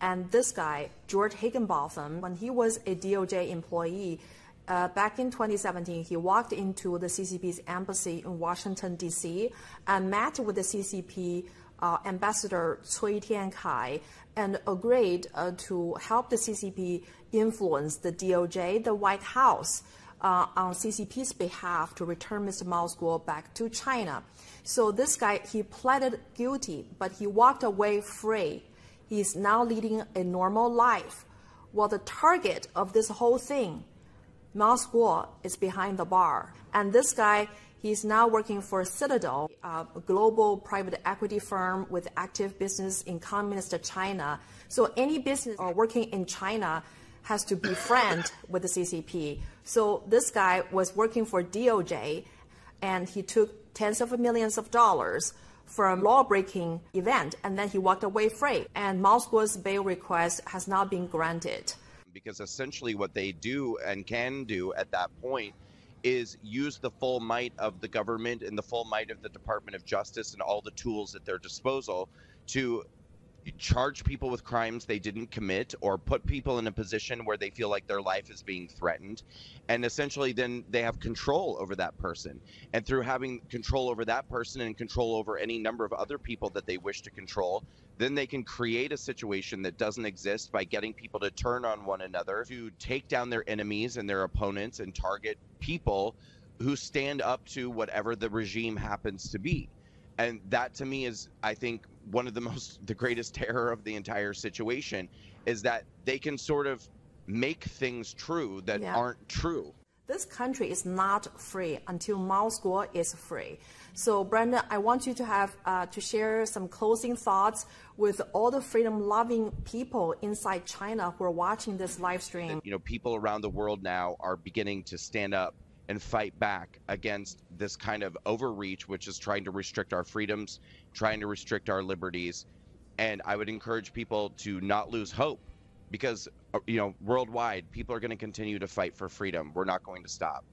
And this guy, George Higginbotham, when he was a DOJ employee, back in 2017, he walked into the CCP's embassy in Washington, D.C., and met with the CCP Ambassador Cui Tiankai and agreed to help the CCP influence the DOJ, the White House, on CCP's behalf to return Mr. MilesGuo back to China. So this guy, he pleaded guilty, but he walked away free. He's now leading a normal life. Well, the target of this whole thing, MilesGuo, is behind the bar. And this guy, he's now working for Citadel, a global private equity firm with active business in communist China. So any business working in China has to befriend with the CCP. So this guy was working for DOJ, and he took tens of millions of dollars from law-breaking event, and then he walked away free. And MilesGuo's bail request has now been granted. Because essentially what they do and can do at that point is use the full might of the government and the full might of the Department of Justice and all the tools at their disposal to charge people with crimes they didn't commit or put people in a position where they feel like their life is being threatened. And essentially then they have control over that person. And through having control over that person and control over any number of other people that they wish to control, then they can create a situation that doesn't exist by getting people to turn on one another, to take down their enemies and their opponents and target people who stand up to whatever the regime happens to be. And that to me is, I think, one of the greatest terror of the entire situation is that they can sort of make things true that aren't true. This country is not free until MilesGuo is free. So, Brandon, I want you to have to share some closing thoughts with all the freedom-loving people inside China who are watching this live stream. You know, people around the world now are beginning to stand up and fight back against this kind of overreach, which is trying to restrict our freedoms, trying to restrict our liberties. And I would encourage people to not lose hope because, you know, worldwide, people are going to continue to fight for freedom. We're not going to stop.